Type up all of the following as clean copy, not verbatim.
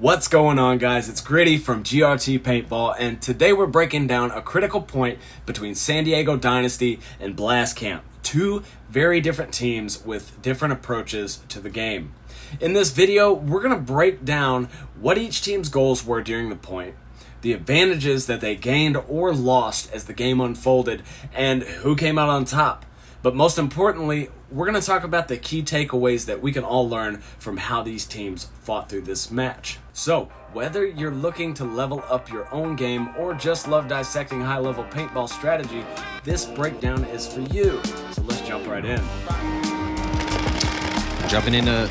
What's going on, guys? It's Gritty from GRT Paintball, and today we're breaking down a critical point between San Diego Dynasty and Blast Camp, two very different teams with different approaches to the game. In this video, we're going to break down what each team's goals were during the point, the advantages that they gained or lost as the game unfolded, and who came out on top. But most importantly, we're going to talk about the key takeaways that we can all learn from how these teams fought through this match. So, whether you're looking to level up your own game or just love dissecting high-level paintball strategy, this breakdown is for you. So let's jump right in. Jumping into,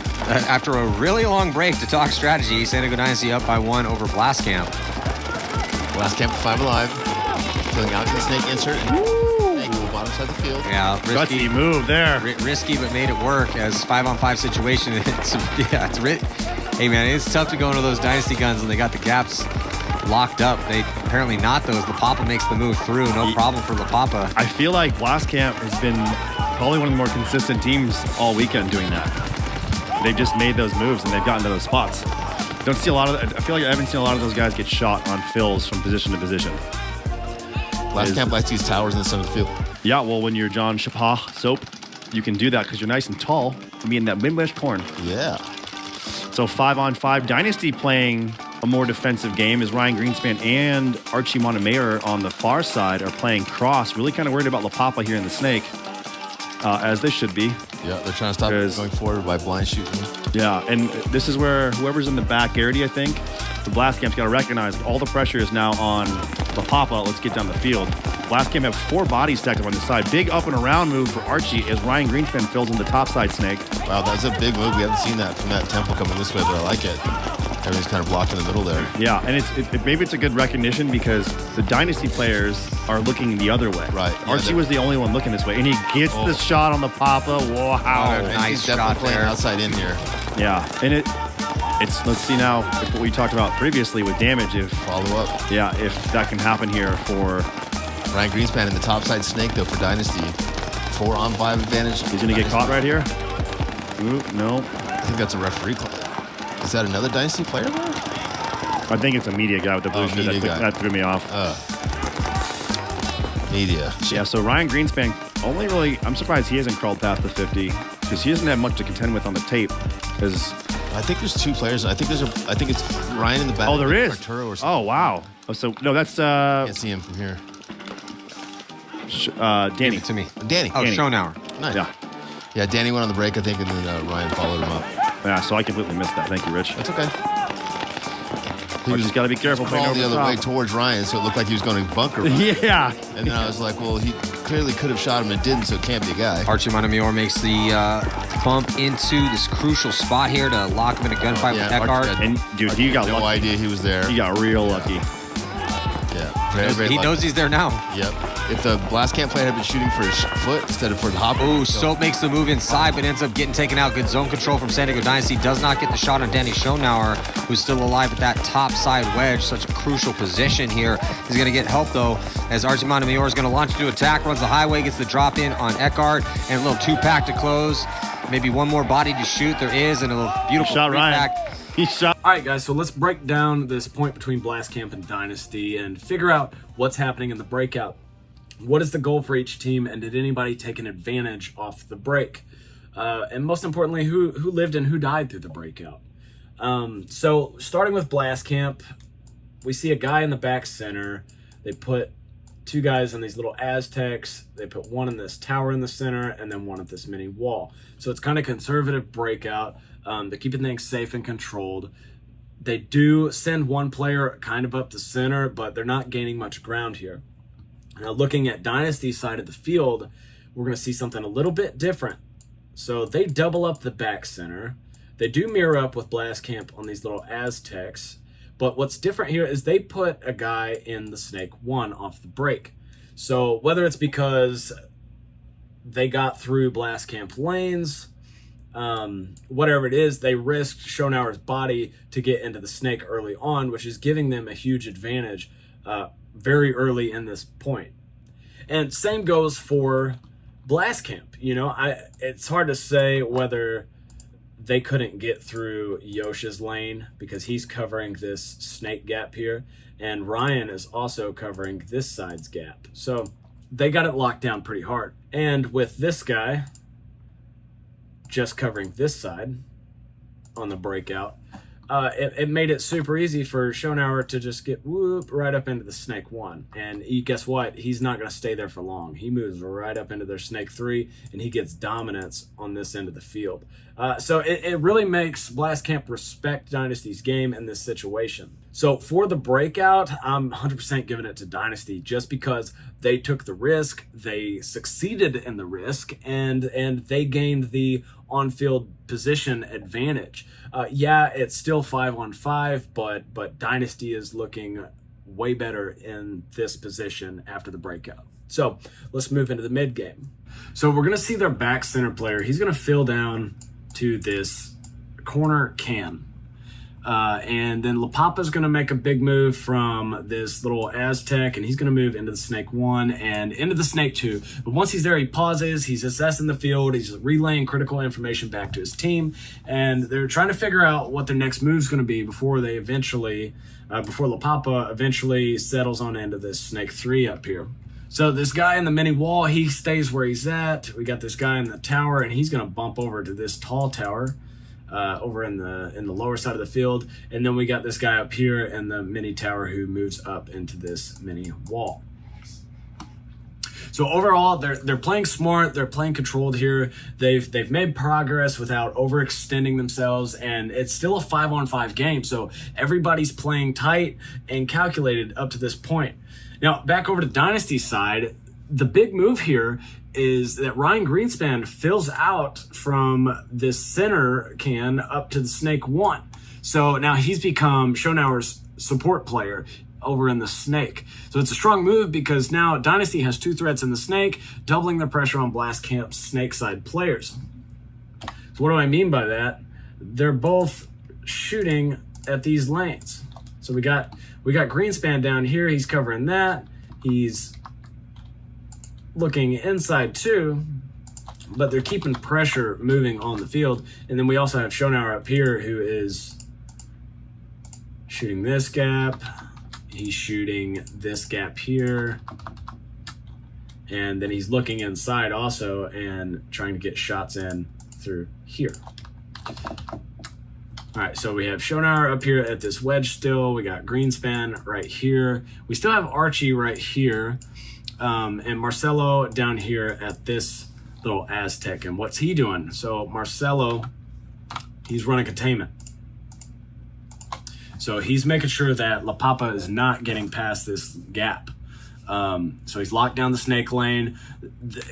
after a really long break to talk strategy, San Diego Dynasty up by 1 over Blast Camp. Blast Camp 5 alive, filling out the snake insert and bottom side of the field. Yeah, risky gutsy move there. Risky, but made it work as 5-on-5 situation. Hey man, it's tough to go into those Dynasty guns when they got the gaps locked up. They apparently not those. La Papa makes the move through, no problem for La Papa. I feel like Blast Camp has been probably one of the more consistent teams all weekend doing that. They've just made those moves and they've gotten to those spots. Don't see a lot of. I feel like I haven't seen a lot of those guys get shot on fills from position to position. Blast Camp likes these towers in the center of the field. Yeah, well, when you're John Chapah Soap, you can do that because you're nice and tall for being that Midwest corn. Yeah. So 5-on-5 Dynasty playing a more defensive game as Ryan Greenspan and Archie Montemayor on the far side are playing cross. Really kind of worried about La Papa here in the snake, as they should be. Yeah, they're trying to stop him going forward by blind shooting. Yeah, and this is where whoever's in the back, Garrity, I think, the Blast Camp's got to recognize all the pressure is now on La Papa. Let's get down the field. Blast Camp have 4 bodies stacked up on the side. Big up and around move for Archie as Ryan Greenspan fills in the top side snake. Wow, that's a big move. We haven't seen that from that temple coming this way, but I like it. Everything's kind of blocked in the middle there. Yeah, and maybe it's a good recognition because the Dynasty players are looking the other way. Right. Yeah, Archie was the only one looking this way, and he gets the shot on the Papa. Wow. Nice He's shot playing there. outside in here. Yeah, and it's let's see now if what we talked about previously with damage. If Follow up. yeah, if that can happen here for Ryan Greenspan in the top side snake, though, for Dynasty. 4-on-5 advantage. he's gonna get caught right here. Ooh, no, I think that's a referee call. Is that another Dynasty player there? I think it's a media guy with the blue shirt. media guy. That threw me off. Media. Yeah, so Ryan Greenspan only really, I'm surprised he hasn't crawled past the 50 because he doesn't have much to contend with on the tape. I think there's 2 players. I think it's Ryan in the back. Oh, there is. Arturo or something. Oh, wow. Oh, so no, that's Can't see him from here. Danny. Give it to me. Danny. Oh, Danny. Schonauer. Nice. Yeah. Yeah, Danny went on the break, I think, and then Ryan followed him up. Yeah, so I completely missed that. Thank you, Rich. That's okay. He just got to be careful playing Crawled over the the other way top. towards Ryan, so it looked like he was going to bunker run. Yeah. And then I was like, well, he clearly could have shot him and didn't, so it can't be a guy. Archie Montemayor makes the bump into this crucial spot here to lock him in a gunfight with Archie Eckhart. got And dude, he got no lucky. idea he was there. He got real lucky. Yeah, very, very He lucky. knows he's there now. Yep. If the Blast Camp player had been shooting for his foot instead of for the hopper. Ooh, Soap makes the move inside, but ends up getting taken out. Good zone control from San Diego Dynasty. Does not get the shot on Danny Schonauer, who's still alive at that top side wedge. Such a crucial position here. He's going to get help, though, as Archie Montemayor is going to launch into attack, runs the highway, gets the drop in on Eckhart, and a little 2-pack to close. Maybe one more body to shoot. There is, and a little beautiful Shot Ryan. 3-pack. He shot. All right, guys, so let's break down this point between Blast Camp and Dynasty and figure out what's happening in the breakout. What is the goal for each team, and did anybody take an advantage off the break? And most importantly, who lived and who died through the breakout? So starting with Blast Camp, we see a guy in the back center. They put 2 guys on these little Aztecs. They put one in this tower in the center and then one at this mini wall. So it's kind of conservative breakout. They're keeping things safe and controlled. They do send one player kind of up the center, but they're not gaining much ground here. Now, looking at Dynasty's side of the field, we're going to see something a little bit different. So they double up the back center. They do mirror up with Blast Camp on these little Aztecs. But what's different here is they put a guy in the Snake 1 off the break. So whether it's because they got through Blast Camp lanes, whatever it is, they risked Schonauer's body to get into the Snake early on, which is giving them a huge advantage very early in this point. And same goes for Blast Camp. You know, it's hard to say whether they couldn't get through Yosh's lane because he's covering this snake gap here, and Ryan is also covering this side's gap. So they got it locked down pretty hard. And with this guy just covering this side on the breakout, it made it super easy for Schonauer to just get right up into the snake 1. And guess what? He's not going to stay there for long. He moves right up into their snake 3, and he gets dominance on this end of the field. So it really makes Blast Camp respect Dynasty's game in this situation. So for the breakout, I'm 100% giving it to Dynasty just because they took the risk, they succeeded in the risk, and they gained the on-field position advantage. Yeah, it's still 5-on-5, but Dynasty is looking way better in this position after the breakout. So let's move into the mid game. So we're going to see their back center player. He's going to fill down to this corner can. And then La Papa's going to make a big move from this little Aztec, and he's going to move into the snake 1 and into the snake 2. But once he's there, he pauses, he's assessing the field, he's relaying critical information back to his team, and they're trying to figure out what their next move is going to be before they eventually, before La Papa eventually settles on into this snake 3 up here. So this guy in the mini wall, he stays where he's at. We got this guy in the tower, and he's going to bump over to this tall tower. Over in the lower side of the field, and then we got this guy up here in the mini tower who moves up into this mini wall. So overall, they're playing smart, they're playing controlled here. They've made progress without overextending themselves, and it's still a 5-on-5 game. So everybody's playing tight and calculated up to this point. Now back over to Dynasty's side, the big move here is that Ryan Greenspan fills out from this center can up to the snake 1. So now he's become Schonauer's support player over in the snake. So it's a strong move because now Dynasty has 2 threats in the snake, doubling the pressure on Blast Camp's snake side players. So what do I mean by that? They're both shooting at these lanes. So we got Greenspan down here, he's covering that. He's looking inside too, but they're keeping pressure moving on the field. And then we also have Schonauer up here who is shooting this gap. He's shooting this gap here. And then he's looking inside also and trying to get shots in through here. All right, so we have Schonauer up here at this wedge still. We got Greenspan right here. We still have Archie right here. And Marcelo down here at this little Aztec. And what's he doing? So Marcelo, he's running containment. So he's making sure that La Papa is not getting past this gap. So he's locked down the snake lane.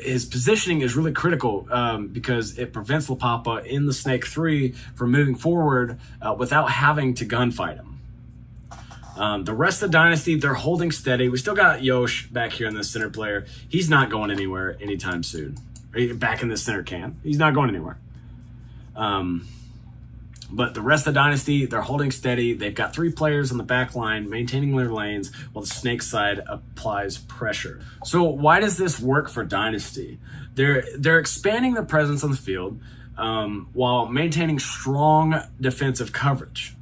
His positioning is really critical because it prevents La Papa in the snake 3 from moving forward without having to gunfight him. The rest of Dynasty, they're holding steady. We still got Yosh back here in the center player. He's not going anywhere anytime soon. Back in the center can. He's not going anywhere. But the rest of Dynasty, they're holding steady. They've got 3 players on the back line maintaining their lanes while the snake side applies pressure. So why does this work for Dynasty? They're expanding their presence on the field while maintaining strong defensive coverage.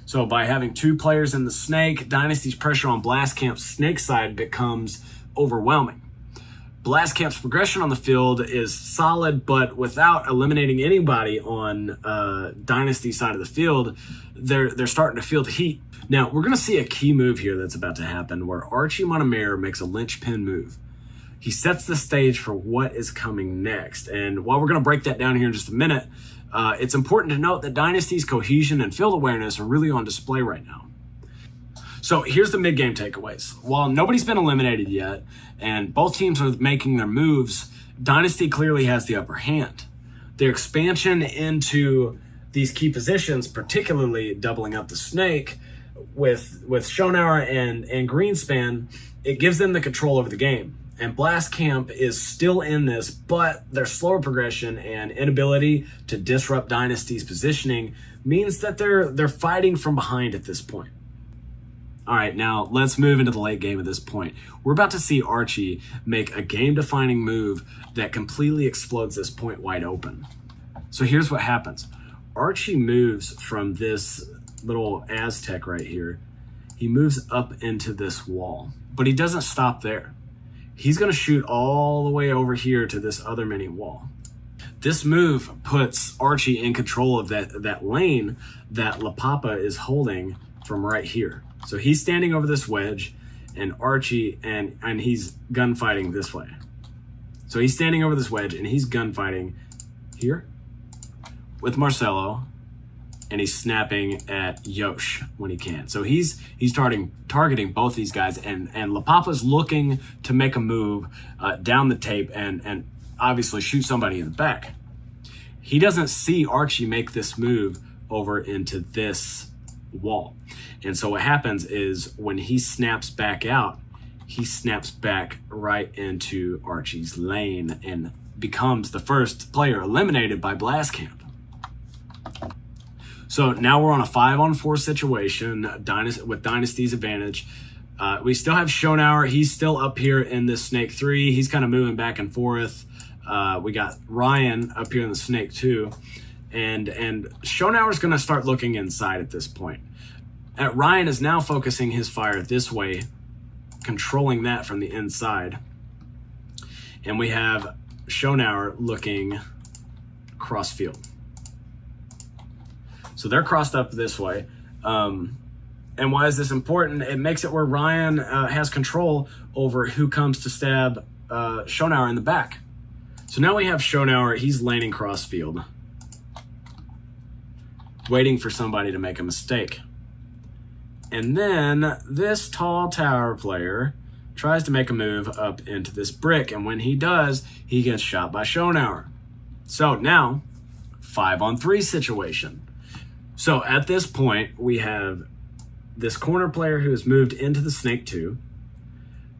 So by having 2 players in the snake, Dynasty's pressure on Blast Camp's snake side becomes overwhelming. Blast Camp's progression on the field is solid, but without eliminating anybody on Dynasty's side of the field, they're starting to feel the heat. Now, we're going to see a key move here that's about to happen where Archie Montemayor makes a linchpin move. He sets the stage for what is coming next. And while we're going to break that down here in just a minute, it's important to note that Dynasty's cohesion and field awareness are really on display right now. So here's the mid-game takeaways. While nobody's been eliminated yet, and both teams are making their moves, Dynasty clearly has the upper hand. Their expansion into these key positions, particularly doubling up the snake with Schonauer and Greenspan, it gives them the control over the game. And Blast Camp is still in this, but their slower progression and inability to disrupt Dynasty's positioning means that they're fighting from behind at this point. All right, now let's move into the late game at this point. We're about to see Archie make a game-defining move that completely explodes this point wide open. So here's what happens. Archie moves from this little Aztec right here. He moves up into this wall, but he doesn't stop there. He's going to shoot all the way over here to this other mini wall. This move puts Archie in control of that lane that La Papa is holding from right here. So he's standing over this wedge, and Archie, and he's gunfighting this way. So he's standing over this wedge, and he's gunfighting here with Marcelo, and he's snapping at Yosh when he can. So he's targeting both these guys, and La Papa's looking to make a move down the tape and obviously shoot somebody in the back. He doesn't see Archie make this move over into this wall. And so what happens is when he snaps back out, he snaps back right into Archie's lane and becomes the first player eliminated by Blast Camp. So now we're on a 5-on-4 situation with Dynasty's advantage. We still have Schonauer. He's still up here in this Snake 3. He's kind of moving back and forth. We got Ryan up here in the Snake 2. And Schonauer's going to start looking inside at this point. Ryan is now focusing his fire this way, controlling that from the inside. And we have Schonauer looking cross field. So they're crossed up this way. And why is this important? It makes it where Ryan has control over who comes to stab Schonauer in the back. So now we have Schonauer. He's laning cross field, waiting for somebody to make a mistake. And then this tall tower player tries to make a move up into this brick. And when he does, he gets shot by Schonauer. So now, 5-on-3 situation. So at this point, we have this corner player who has moved into the Snake 2.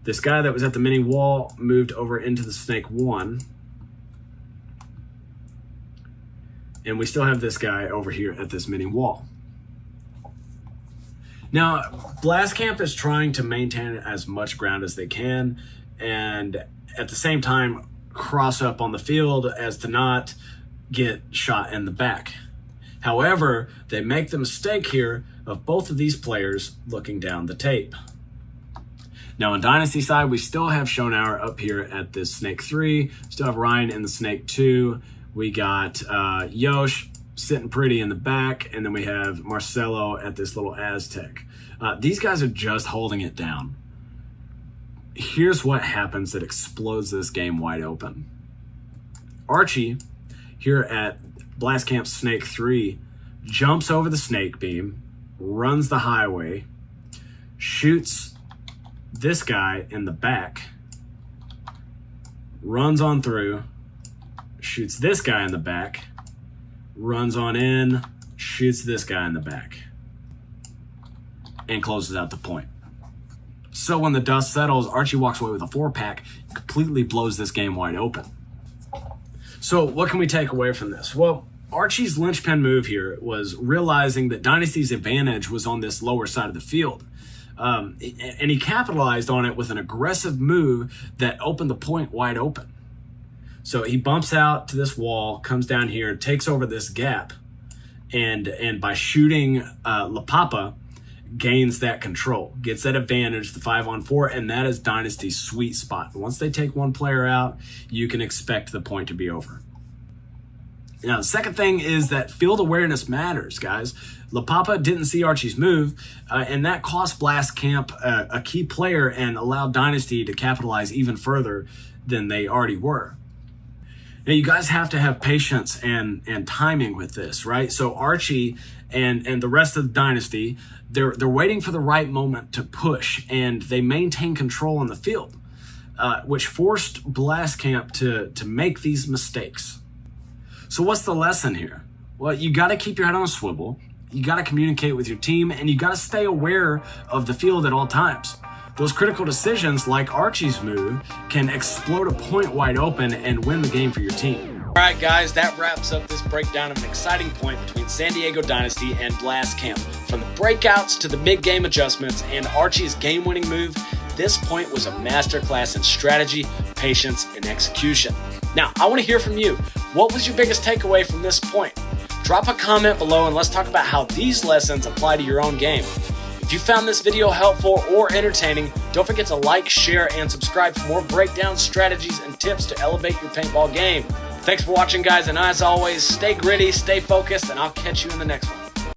This guy that was at the mini wall moved over into the Snake 1. And we still have this guy over here at this mini wall. Now, Blast Camp is trying to maintain as much ground as they can, and at the same time cross up on the field as to not get shot in the back. However, they make the mistake here of both of these players looking down the tape. Now on Dynasty side, we still have Schonauer up here at this Snake 3, still have Ryan in the Snake 2, we got Yosh sitting pretty in the back, and then we have Marcelo at this little Aztec. These guys are just holding it down. Here's what happens that explodes this game wide open. Archie, here at Blast Camp Snake 3, jumps over the snake beam, runs the highway, shoots this guy in the back, runs on through, shoots this guy in the back, runs on in, shoots this guy in the back, and closes out the point. So when the dust settles, Archie walks away with a 4-pack, completely blows this game wide open. So what can we take away from this? Well, Archie's linchpin move here was realizing that Dynasty's advantage was on this lower side of the field. And he capitalized on it with an aggressive move that opened the point wide open. So he bumps out to this wall, comes down here, takes over this gap, and by shooting La Papa, gains that control, gets that advantage, the 5-on-4, and that is Dynasty's sweet spot. Once they take one player out, you can expect the point to be over. Now, the second thing is that field awareness matters, guys. La Papa didn't see Archie's move, and that cost Blast Camp a key player and allowed Dynasty to capitalize even further than they already were. Now, you guys have to have patience and timing with this, right? So Archie and the rest of the Dynasty, they're waiting for the right moment to push, and they maintain control on the field, which forced Blast Camp to make these mistakes. So what's the lesson here? Well, you got to keep your head on a swivel. You got to communicate with your team, and you got to stay aware of the field at all times. Those critical decisions, like Archie's move, can explode a point wide open and win the game for your team. All right, guys, that wraps up this breakdown of an exciting point between San Diego Dynasty and Blast Camp. From the breakouts to the mid-game adjustments and Archie's game-winning move, this point was a masterclass in strategy, patience, and execution. Now, I want to hear from you. What was your biggest takeaway from this point? Drop a comment below and let's talk about how these lessons apply to your own game. If you found this video helpful or entertaining, don't forget to like, share, and subscribe for more breakdowns, strategies, and tips to elevate your paintball game. Thanks for watching, guys, and as always, stay gritty, stay focused, and I'll catch you in the next one.